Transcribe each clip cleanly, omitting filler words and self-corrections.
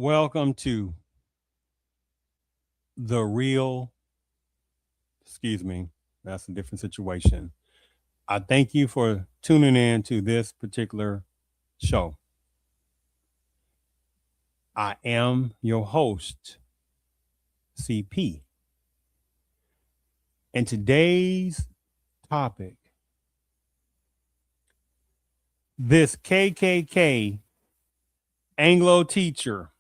Welcome to the real, excuse me, that's a different situation. I thank you for tuning in to this particular show. I am your host, CP. And today's topic, this KKK Anglo teacher,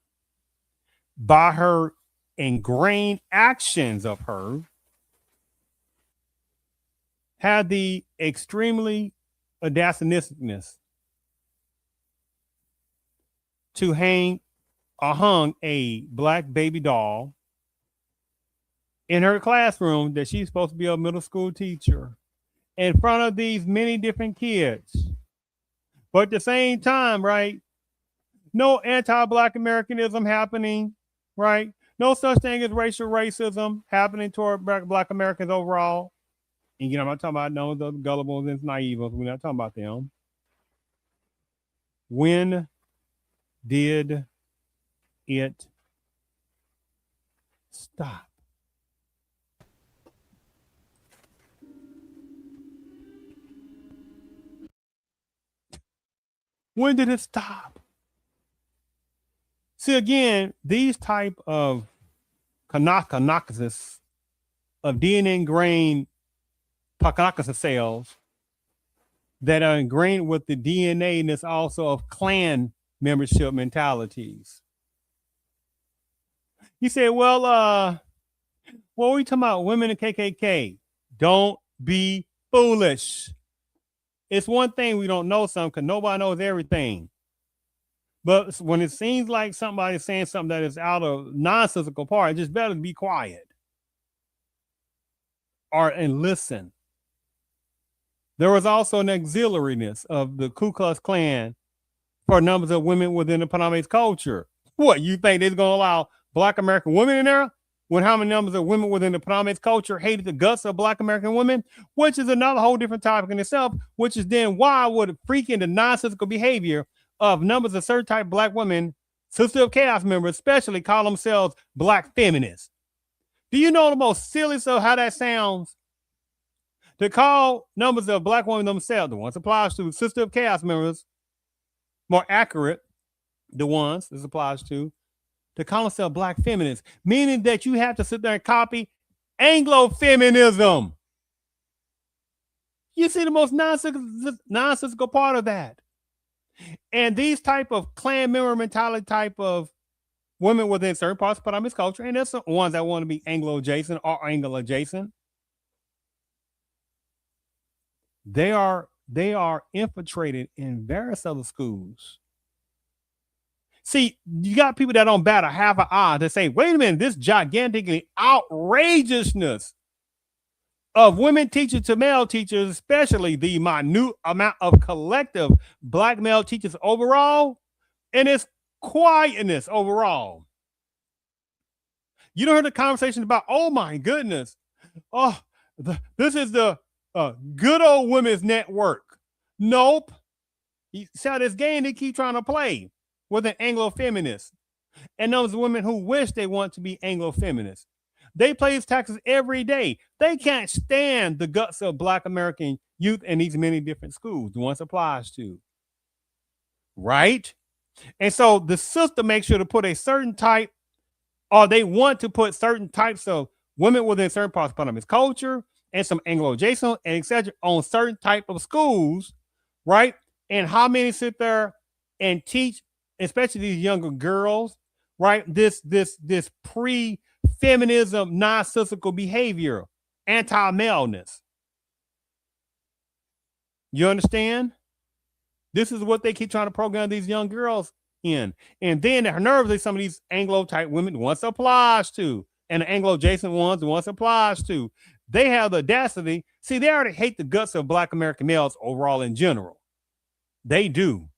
by her ingrained actions of her, had the extremely audaciousness to hung a black baby doll in her classroom that she's supposed to be a middle school teacher in front of these many different kids. But at the same time, right, no anti-black Americanism happening, right? No such thing as racial racism happening toward black Americans overall. And I'm not talking about no the gullibles and naivos. We're not talking about them. When did it stop? When did it stop? See, again, these type of Kanakasis of DNA ingrained Pakanakasa cells that are ingrained with the DNA and it's also of clan membership mentalities. You say, well, what are we talking about? Women in KKK. Don't be foolish. It's one thing we don't know something because nobody knows everything. But when it seems like somebody's saying something that is out of nonsensical part, it's just better to be quiet and listen. There was also an auxiliariness of the Ku Klux Klan for numbers of women within the Paname's culture. What, you think they're going to allow black American women in there? When how many numbers of women within the Paname's culture hated the guts of black American women, which is another whole different topic in itself, which is then why would freaking the nonsensical behavior of numbers of certain type of black women, Sister of Chaos members, especially call themselves black feminists. Do you know the most silly of how that sounds? To call numbers of black women themselves, the ones applies to Sister of Chaos members, more accurate, the ones this applies to call themselves black feminists, meaning that you have to sit there and copy Anglo feminism. You see the most nonsensical part of that. And these type of clan member mentality type of women within certain parts of Paname's culture, and there's some ones that want to be Anglo adjacent or Anglo adjacent. They are infiltrated in various other schools. See, you got people that don't bat a half an eye to say, wait a minute, this gigantically outrageousness of women teachers to male teachers, especially the minute amount of collective black male teachers overall, and its quietness overall. You don't hear the conversation about, oh my goodness, this is the good old women's network. Nope. You see how this game they keep trying to play with an Anglo feminist. And those women who wish they want to be Anglo feminists. They play these taxes every day. They can't stand the guts of black American youth in these many different schools, the ones applies to. Right? And so the system makes sure to put a certain type, or they want to put certain types of women within certain parts of Paname's culture and some Anglo-adjacent and etc. on certain type of schools, right? And how many sit there and teach, especially these younger girls, right? This pre-feminism, nonsensical behavior, anti-maleness. You understand? This is what they keep trying to program these young girls in. And then their nerves, some of these Anglo-type women, once applies to, and the Anglo-adjacent ones, once applies to, they have the audacity. See, they already hate the guts of black American males overall in general. They do.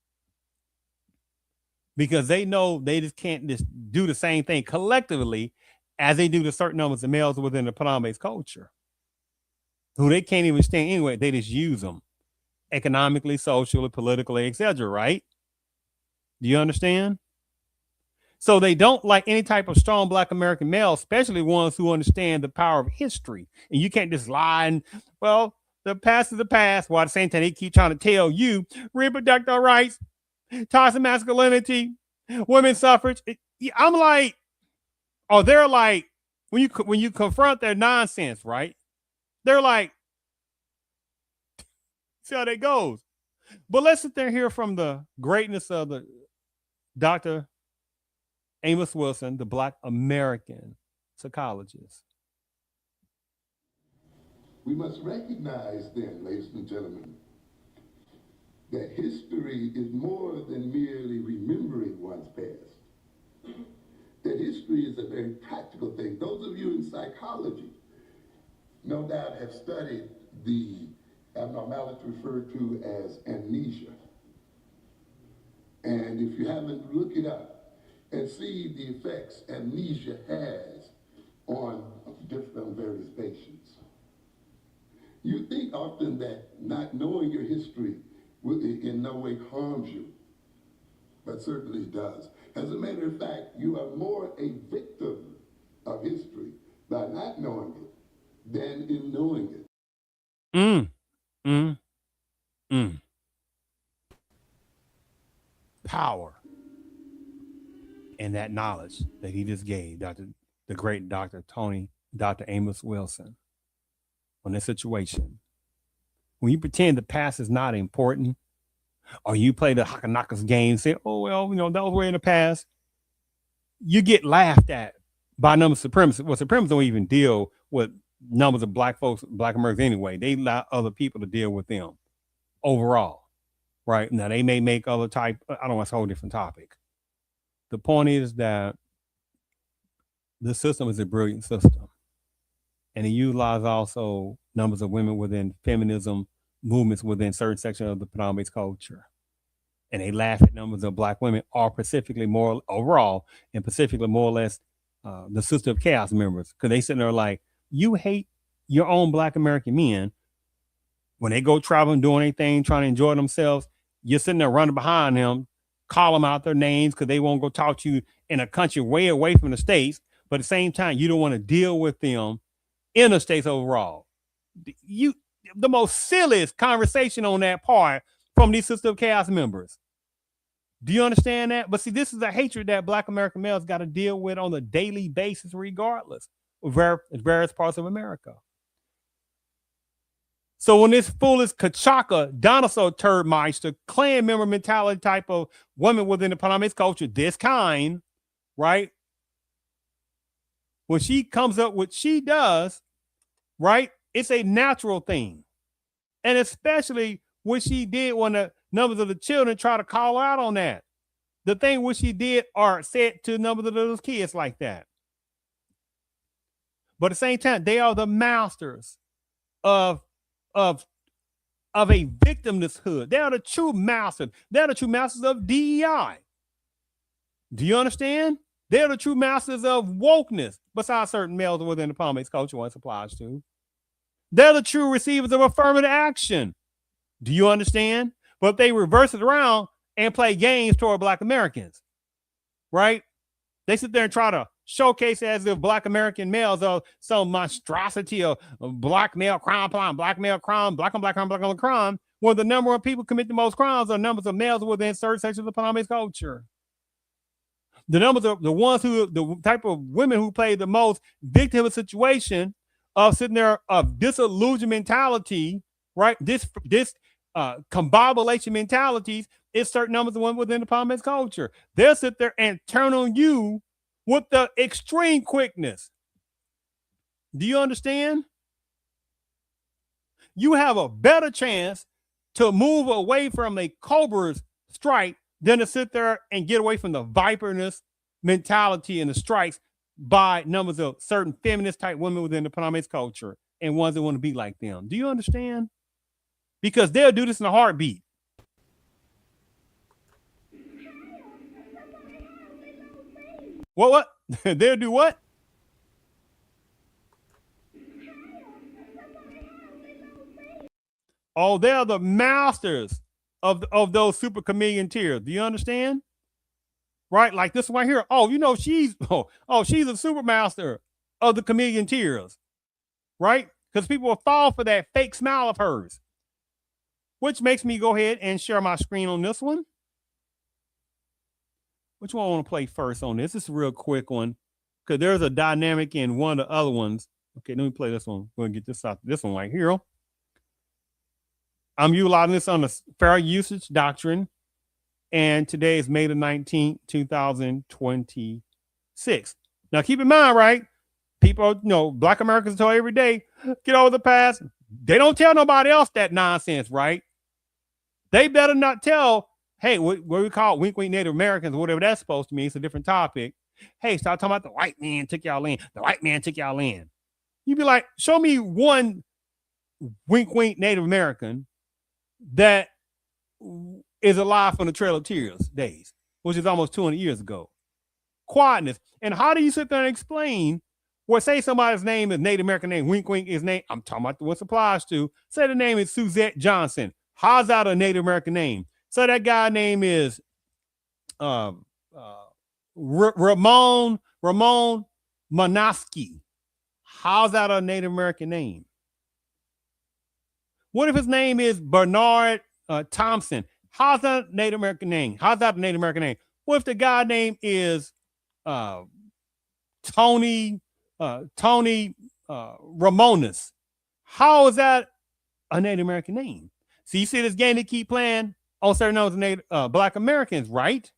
Because they know they just can't just do the same thing collectively as they do to certain numbers of males within the Paname's culture, who they can't even stand anyway. They just use them economically, socially, politically, etc. Right? Do you understand? So they don't like any type of strong Black American male, especially ones who understand the power of history. And you can't just lie and, well, the past is the past, while at the same time they keep trying to tell you reproductive rights, toxic masculinity, women's suffrage. I'm like, oh, they're like, when you confront their nonsense, right? They're like, see how that goes. But let's sit there and hear from the greatness of the Dr. Amos Wilson, the Black American psychologist. We must recognize then, ladies and gentlemen, that history is more than merely remembering one's past. That history is a very practical thing. Those of you in psychology, no doubt, have studied the abnormality referred to as amnesia. And if you haven't, look it up and see the effects amnesia has on various patients. You think often that not knowing your history in no way harms you, but certainly does. As a matter of fact, you are more a victim of history by not knowing it than in knowing it. Mm, mm, mm. Power and that knowledge that he just gave, the great Dr. Amos Wilson, on this situation. When you pretend the past is not important, or you play the Hakanakas game, say, oh, well, that was way in the past, you get laughed at by numbers supremacists. Well, supremacists don't even deal with numbers of Black folks, Black Americans anyway. They allow other people to deal with them overall, right? Now, they may make other type, I don't know, it's a whole different topic. The point is that the system is a brilliant system. And it utilizes also numbers of women within feminism movements within certain sections of the predominant culture. And they laugh at numbers of Black women, or specifically more overall, and specifically more or less the Sister of Chaos members, because they sitting there like, you hate your own Black American men when they go traveling, doing anything, trying to enjoy themselves. You're sitting there running behind them, call them out their names because they won't go talk to you in a country way away from the States. But at the same time, you don't want to deal with them in the States overall. The most silliest conversation on that part from these Sister of Chaos members. Do you understand that? But see, this is a hatred that Black American males got to deal with on a daily basis, regardless of various parts of America. So when this foolish Kachaka, dinosaur turdmeister, clan member mentality type of woman within the Panamese culture, this kind, right? When she comes up with she does, right? It's a natural thing. And especially what she did when the numbers of the children try to call out on that. The thing what she did or said to numbers of those kids like that. But at the same time, they are the masters of a victimlesshood. They are the true masters. They're the true masters of DEI. Do you understand? They're the true masters of wokeness, besides certain males within the Palm-based culture once applies to. They're the true receivers of affirmative action. Do you understand? But they reverse it around and play games toward Black Americans, right? They sit there and try to showcase as if Black American males are some monstrosity of Black male crime, Black male crime, Black on Black crime, Black on crime, where the number of people commit the most crimes are numbers of males within certain sections of the Panamese culture. The numbers of the ones who, the type of women who play the most victim of a situation of sitting there of disillusion mentality, right? This combobulation mentalities is certain numbers of women within the Palm culture. They'll sit there and turn on you with the extreme quickness. Do you understand? You have a better chance to move away from a cobra's strike than to sit there and get away from the viperness mentality and the strikes by numbers of certain feminist type women within the Panamese culture and ones that want to be like them. Do you understand? Because they'll do this in a heartbeat. What? They'll do what? Oh, they're the masters of those super chameleon tears. Do you understand? right? Like this one right here. Oh, she's she's a super master of the chameleon tears, right? Because people will fall for that fake smile of hers, which makes me go ahead and share my screen on this one. Which one I want to play first on this? This is a real quick one because there's a dynamic in one of the other ones. Okay, let me play this one. We're going to get this out. This one right here. I'm utilizing this on the fair usage doctrine. And today is May the 19th, 2026. Now, keep in mind, right? People, Black Americans tell every day, get over the past. They don't tell nobody else that nonsense, right? They better not tell, hey, what we call wink, wink, Native Americans, whatever that's supposed to mean. It's a different topic. Hey, start talking about the white man took y'all land. The white man took y'all land. You'd be like, show me one wink, wink Native American that is alive from the Trail of Tears days, which is almost 200 years ago. Quietness. And how do you sit there and explain, say somebody's name is Native American name, wink, wink, his name, I'm talking about what applies to, say the name is Suzette Johnson. How's that a Native American name? So that guy name is Ramon Monosky. How's that a Native American name? What if his name is Bernard Thompson? How's that a Native American name? How's that a Native American name? What if the guy name is Tony Ramones? How is that a Native American name? So you see this game they keep playing on certain numbers of Native Black Americans, right?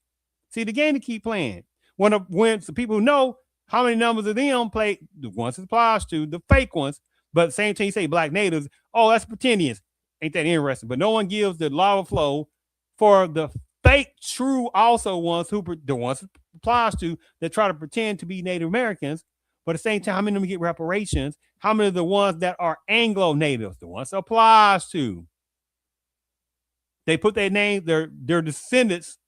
See the game they keep playing. When the people who know how many numbers of them play, the ones it applies to, the fake ones, but at the same time you say Black natives, oh, that's pretendians. Ain't that interesting? But no one gives the lava flow for the fake, true, also ones the ones it applies to that try to pretend to be Native Americans. But at the same time, how many of them get reparations? How many of the ones that are Anglo natives, the ones it applies to? They put their name, their descendants,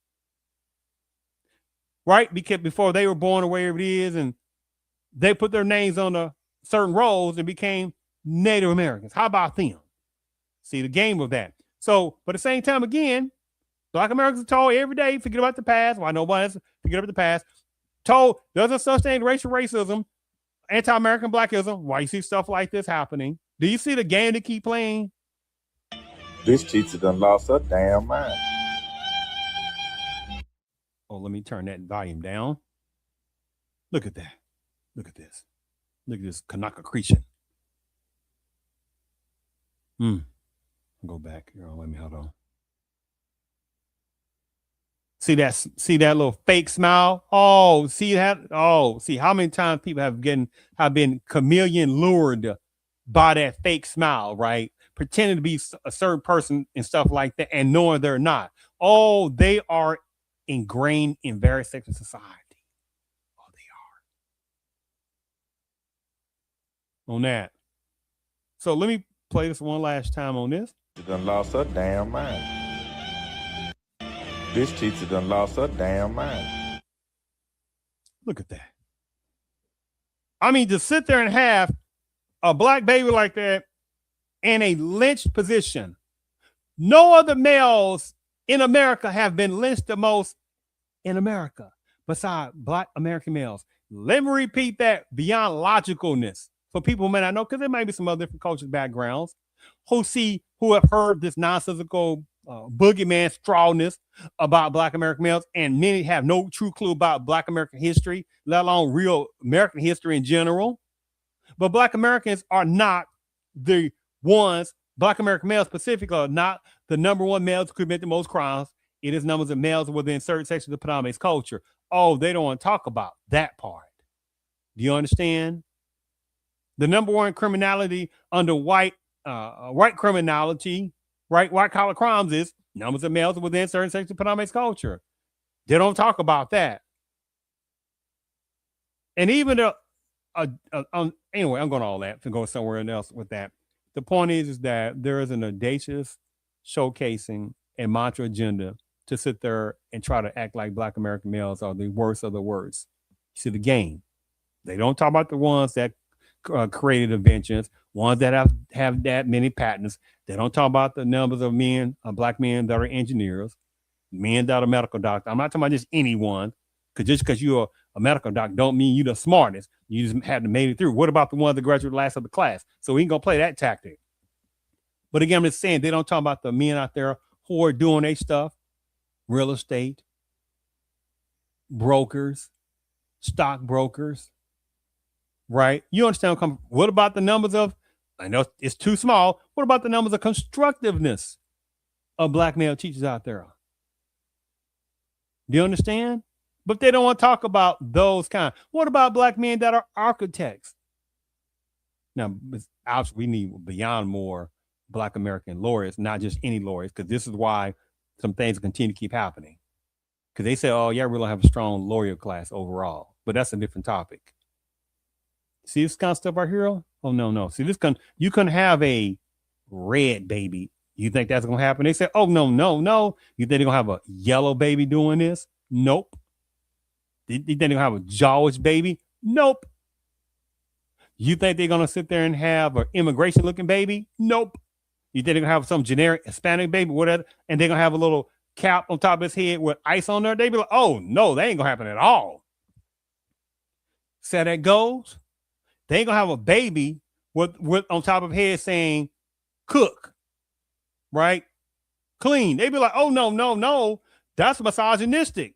right? Because before they were born or wherever it is, and they put their names on the certain rolls and became Native Americans. How about them? See the game of that. So, but at the same time, again, Black Americans are told every day, forget about the past. Why nobody else forget about the past? Told there's a such thing racial racism, anti-American blackism. Why you see stuff like this happening? Do you see the game they keep playing? This teacher done lost her damn mind. Oh, let me turn that volume down. Look at that. Look at this. Look at this Kanaka Creation. Go back here. Let me hold on. See that little fake smile? Oh, see that? Oh, see how many times people have been chameleon lured by that fake smile, right? Pretending to be a certain person and stuff like that, and knowing they're not. Oh, they are ingrained in various sectors of society. Oh, they are. On that. So let me play this one last time on this. She done lost her damn mind. This teacher done lost her damn mind. Look at that. I mean, to sit there and have a black baby like that in a lynched position. No other males in America have been lynched the most in America besides Black American males. Let me repeat that beyond logicalness for people who may not know, because there might be some other different cultures, backgrounds, who have heard this nonsensical boogeyman strawness about Black American males, and many have no true clue about Black American history, let alone real American history in general. But Black Americans are not the ones, Black American males specifically, are not the number one males who commit the most crimes. It is numbers of males within certain sections of the predominant culture. Oh, they don't want to talk about that part. Do you understand? The number one criminality under white criminality, right? White collar crimes is numbers of males within certain sections of the predominant culture. They don't talk about that. And even anyway, I'm going to all that to go somewhere else with that. The point is that there is an audacious showcasing and mantra agenda to sit there and try to act like Black American males are the worst of the worst. You see the game. They don't talk about the ones that created inventions, ones that have that many patents. They don't talk about the numbers of men, Black men that are engineers, men that are medical doctors. I'm not talking about just anyone. Because just because you're a medical doctor don't mean you're the smartest. You just haven't made it through. What about the ones that graduated last of the class? So we ain't gonna play that tactic. But again, I'm just saying they don't talk about the men out there who are doing their stuff, real estate, brokers, stockbrokers, right? You understand what about the numbers of, I know it's too small. What about the numbers of constructiveness of black male teachers out there? Do you understand? But they don't want to talk about those kind. What about black men that are architects? Now, we need beyond more black American lawyers, not just any lawyers, because this is why some things continue to keep happening. Because they say, oh, yeah, we don't have a strong lawyer class overall. But that's a different topic. See this kind of stuff right here? Oh, no. See, you can have a red baby. You think that's going to happen? They say, oh, no. You think they're going to have a yellow baby doing this? Nope. You think they're going to have a Jewish baby? Nope. You think they're going to sit there and have an immigration looking baby? Nope. You think they're going to have some generic Hispanic baby, whatever, and they're going to have a little cap on top of his head with ice on there? They be like, oh, no, that ain't going to happen at all. So that goes. They ain't going to have a baby with on top of head saying cook, right? Clean. They be like, oh, no. That's misogynistic.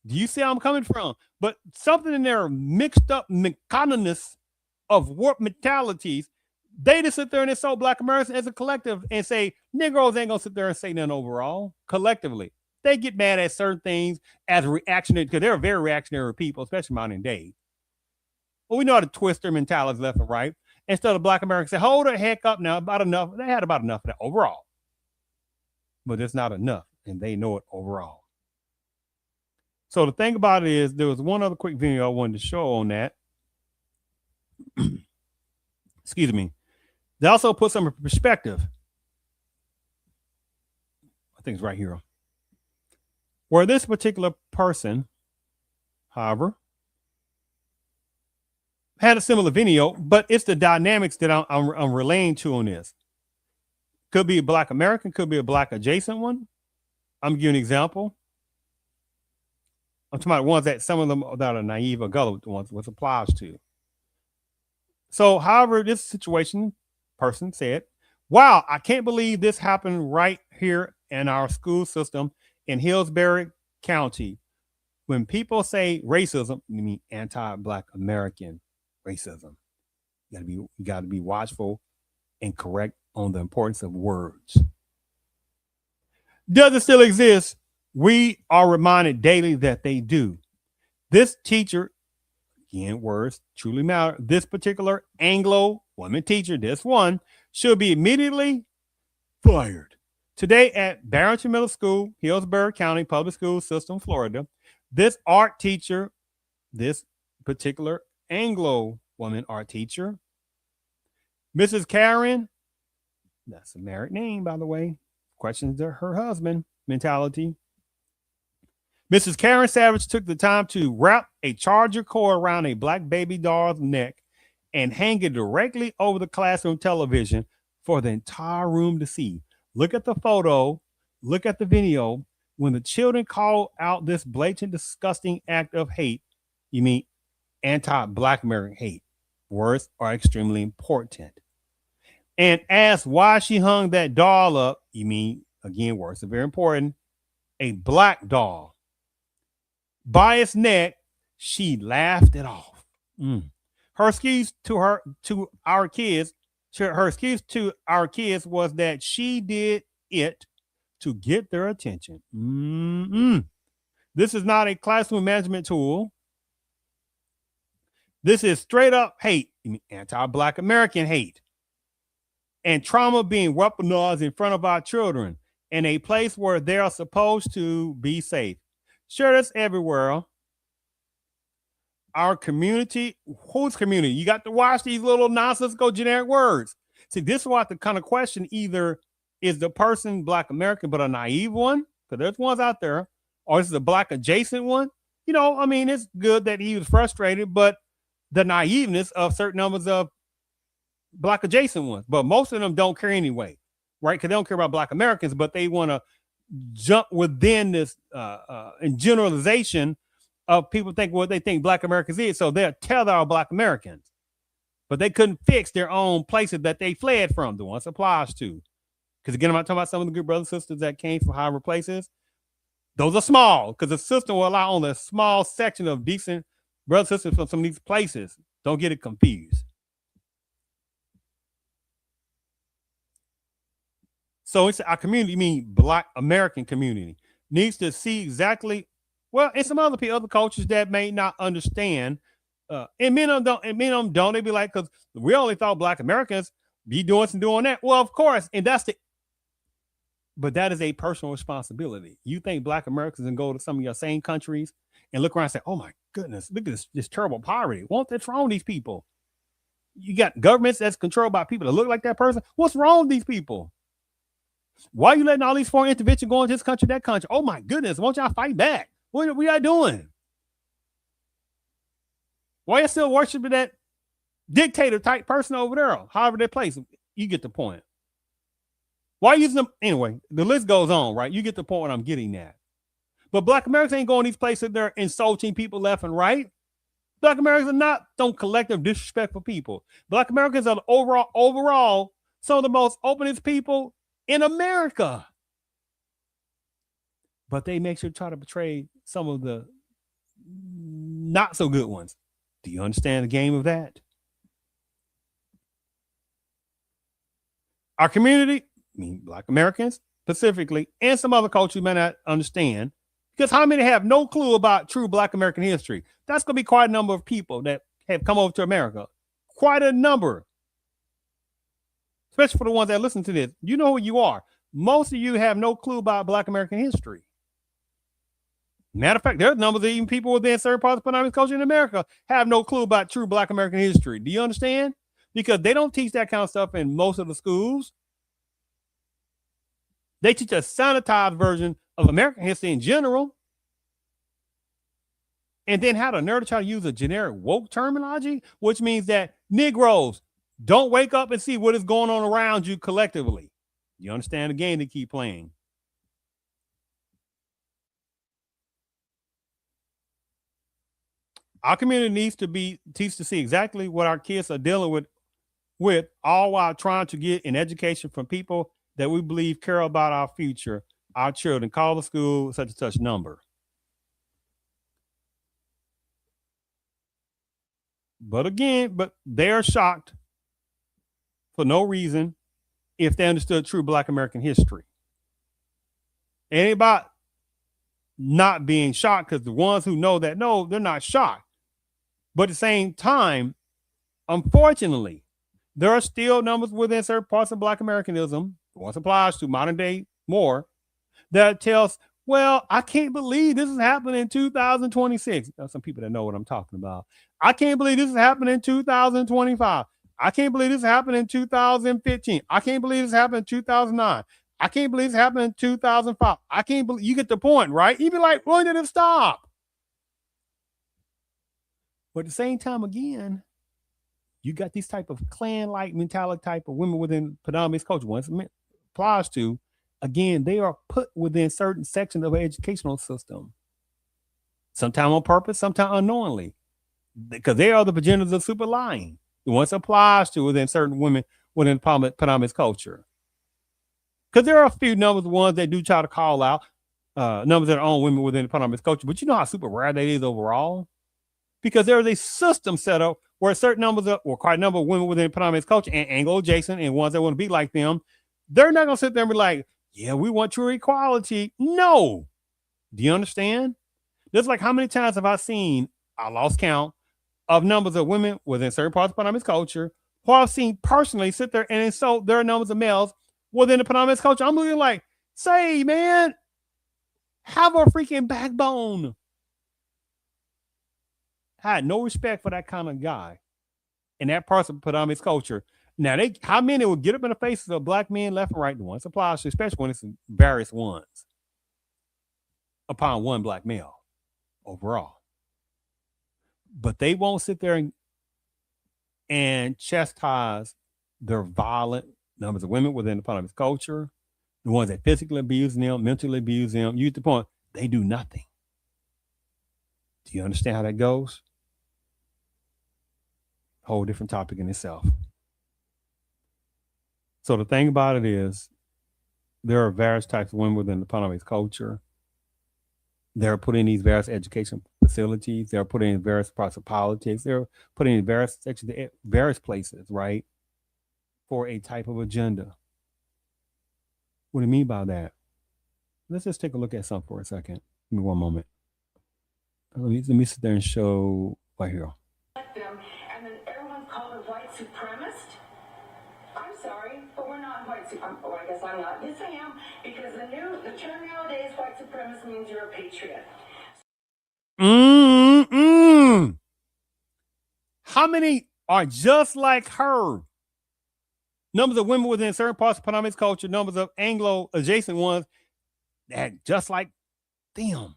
Do you see how I'm coming from? But something in there mixed up mechanisms of warped mentalities. They just sit there and insult black Americans as a collective and say Negroes ain't gonna sit there and say nothing overall. Collectively, they get mad at certain things as reactionary because they're very reactionary people, especially modern day. Well, we know how to twist their mentalities left and right. Instead of black Americans say, hold the heck up now, about enough. They had about enough of that overall, but it's not enough, and they know it overall. So the thing about it is, there was one other quick video I wanted to show on that. Excuse me. They also put some perspective. I think it's right here. Where this particular person, however, had a similar video, but it's the dynamics that I'm relaying to on this. Could be a black American, could be a black adjacent one. I'm giving you an example. I'm talking about ones that some of them that are naive or gullible ones, which applies to. So, however, this situation person said, wow, I can't believe this happened right here in our school system in Hillsborough County. When people say racism, you mean anti-black American racism. You got to be watchful and correct on the importance of words. Does it still exist? We are reminded daily that they do. This teacher, again, words truly matter. This particular Anglo woman teacher, this one, should be immediately fired. Today at Barrington Middle School, Hillsborough County Public School System, Florida, this art teacher, this particular Anglo woman art teacher, Mrs. Karen, that's a married name, by the way, questions her husband mentality. Mrs. Karen Savage took the time to wrap a charger cord around a black baby doll's neck and hang it directly over the classroom television for the entire room to see. Look at the photo, look at the video. When the children call out this blatant, disgusting act of hate, you mean anti-black American hate. Words are extremely important. And ask why she hung that doll up, you mean, again, words are very important, a black doll. By its neck, she laughed it off. Her excuse to our kids was that she did it to get their attention. This is not a classroom management tool. This is straight up hate, anti-black American hate, and trauma being weaponized in front of our children in a place where they are supposed to be safe. Share this everywhere. Our community, whose community? You got to watch these little nonsensical generic words. See, this is what the kind of question either is the person black American, but a naive one, because there's ones out there, or this is a black adjacent one. You know, I mean, it's good that he was frustrated, but the naiveness of certain numbers of black adjacent ones, but most of them don't care anyway, right? Because they don't care about black Americans, but they want to jump within this in generalization of people think what they think Black Americans is. So they'll tether our Black Americans, but they couldn't fix their own places that they fled from. The one applies to, because again, I'm talking about some of the good brothers and sisters that came from higher places. Those are small, because the system will allow only a small section of decent brothers and sisters from some of these places. Don't get it confused. So it's our community, mean Black American community, needs to see exactly, well, and some other people, other cultures that may not understand. And many of them don't. They be like, because we only thought Black Americans be doing this and doing that. Well, of course, and but that is a personal responsibility. You think Black Americans can go to some of your same countries and look around and say, oh my goodness, look at this terrible poverty. What's wrong with these people? You got governments that's controlled by people that look like that person. What's wrong with these people? Why are you letting all these foreign intervention go into this country, that country? Oh my goodness, won't y'all fight back? What are y'all doing? Why are you still worshiping that dictator type person over there? However they place, you get the point. Why using them? Anyway, the list goes on, right? You get the point what I'm getting at. But Black Americans ain't going these places. They're insulting people left and right. Black Americans are not some collective disrespectful people. Black Americans are overall some of the most openest people in America. But they make sure to try to portray some of the not so good ones. Do you understand the game of that? Our community, I mean Black Americans specifically, and some other cultures you may not understand, because how many have no clue about true Black American history? That's going to be quite a number of people that have come over to America. Quite a number. Especially for the ones that listen to this. You know who you are. Most of you have no clue about Black American history. Matter of fact, there's numbers of even people within certain parts of economic culture in America have no clue about true Black American history. Do you understand? Because they don't teach that kind of stuff in most of the schools. They teach a sanitized version of American history in general. And then how the nerd try to use a generic woke terminology, which means that Negroes don't wake up and see what is going on around you collectively. You understand the game they keep playing. Our community needs to be teach to see exactly what our kids are dealing with all while trying to get an education from people that we believe care about our future, our children. Call the school such and such number. But they are shocked for no reason if they understood true Black American history. It ain't about not being shocked, because the ones who know that, no, they're not shocked. But at the same time, unfortunately, there are still numbers within certain parts of Black Americanism, once applies to modern day more, that tells, well, I can't believe this is happening in 2026. There's some people that know what I'm talking about. I can't believe this is happening in 2025. I can't believe this happened in 2015. I can't believe this happened in 2009. I can't believe this happened in 2005. I can't believe, you get the point, right? You'd be like, when did it stop? But at the same time, again, you got these type of clan-like mentality type of women within predominant culture. Once it applies to, again, they are put within certain sections of an educational system. Sometimes on purpose, sometimes unknowingly. Because they are the progenitors of super lying. Once applies to within certain women within predominant culture. Because there are a few numbers of ones that do try to call out numbers that are on women within the predominant culture. But you know how super rare that is overall? Because there is a system set up where certain numbers of, or quite a number of women within predominant culture and Anglo adjacent and ones that want to be like them, they're not going to sit there and be like, yeah, we want true equality. No. Do you understand? Just like how many times have I seen, I lost count, of numbers of women within certain parts of predominant culture who I've seen personally sit there and insult their numbers of males within the predominant culture. I'm looking like, say, man, have a freaking backbone. I had no respect for that kind of guy in that part of predominant culture. Now, how many would get up in the faces of Black men left and right? The ones applies to, especially when it's various ones upon one Black male overall. But they won't sit there and chastise their violent numbers of women within the predominant culture, the ones that physically abuse them, mentally abuse them. You get the point, they do nothing. Do you understand how that goes? Whole different topic in itself. So the thing about it is, there are various types of women within the Panamese culture. They're put in these various education facilities. They're put in various parts of politics. They're put in various sections, various places, right, for a type of agenda. What do you mean by that? Let's just take a look at something for a second. Give me one moment. Let me sit there and show right here. And then everyone's called a white supremacist. I'm sorry, but we're not white supremacists. Oh, I guess I'm not. Yes, I am, because the term nowadays, white supremacist, means you're a patriot. How many are just like her? Numbers of women within certain parts of Panamese culture, numbers of Anglo adjacent ones that just like them.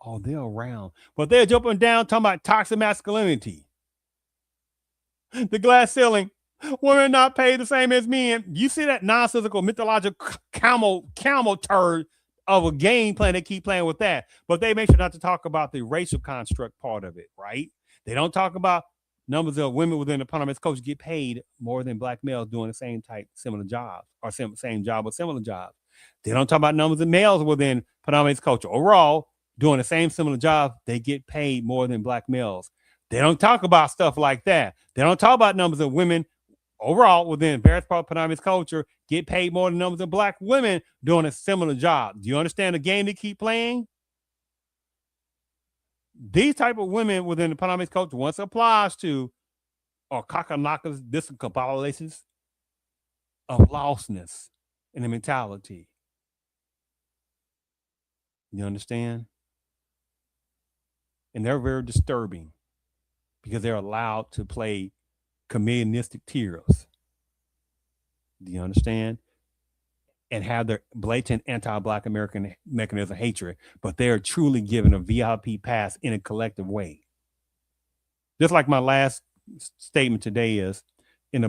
Oh, they're around. But they're jumping down talking about toxic masculinity. The glass ceiling. Women not paid the same as men. You see that nonsensical mythological camel turd of a game plan. They keep playing with that. But they make sure not to talk about the racial construct part of it, right? They don't talk about numbers of women within the Panamese culture get paid more than black males doing the same type, similar jobs, or same job or similar jobs. They don't talk about numbers of males within Panamese culture. Overall, doing the same similar job, they get paid more than black males. They don't talk about stuff like that. They don't talk about numbers of women overall within various parts of Panamese culture get paid more than numbers of black women doing a similar job. Do you understand the game they keep playing? These type of women within the Panamese culture, once applies to, are kakanakas, discombobulations of lostness in the mentality. You understand? And they're very disturbing because they're allowed to play communistic tears. Do you understand? And have their blatant anti-black American mechanism of hatred, but they are truly given a VIP pass in a collective way. Just like my last statement today is in a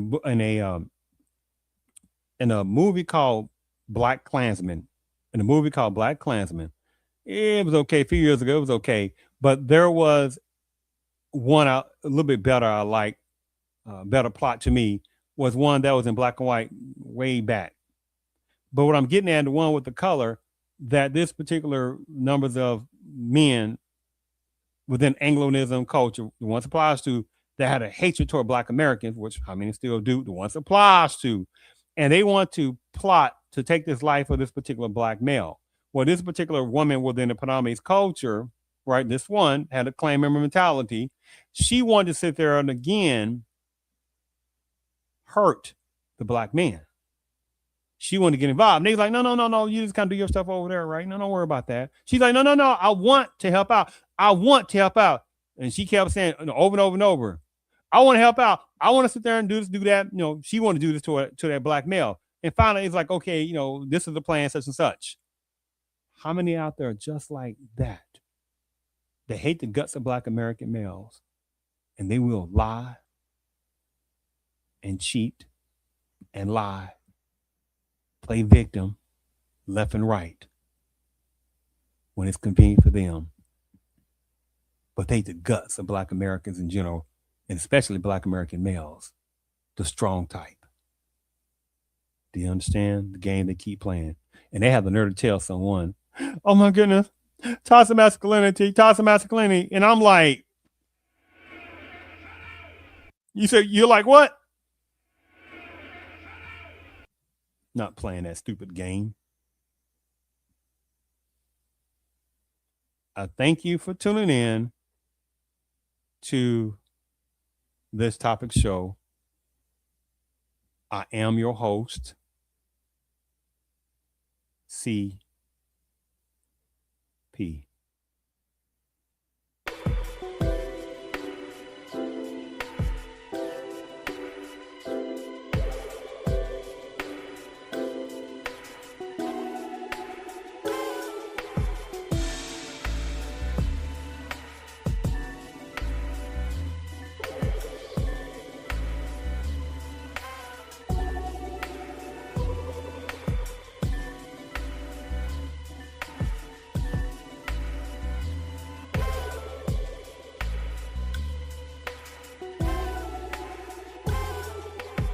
movie called Black Klansman. In a movie called Black Klansman, it was okay a few years ago. It was okay, but there was one a little bit better. I like better plot to me was one that was in black and white way back. But what I'm getting at, the one with the color, that this particular numbers of men within Anglonism culture, the ones applies to, that had a hatred toward black Americans, which how many still do, the ones applies to, and they want to plot to take this life of this particular black male. Well, this particular woman within the Panamese culture, right, this one had a clan member mentality. She wanted to sit there and again hurt the black man. She wanted to get involved. And they was like, no, you just kind of do your stuff over there, right? No, don't worry about that. She's like, no, I want to help out. I want to help out. And she kept saying over and over and over, I want to help out. I want to sit there and do this, do that. You know, she wanted to do this to that black male. And finally, it's like, okay, you know, this is the plan, such and such. How many out there are just like that? They hate the guts of black American males, and they will lie and cheat and lie, play victim left and right when it's convenient for them. But they hate the guts of black Americans in general, and especially black American males, the strong type. Do you understand the game they keep playing? And they have the nerve to tell someone, oh my goodness, toxic masculinity. And I'm like, you said, you're like, what? Not playing that stupid game. I thank you for tuning in to this topic show. I am your host, CP.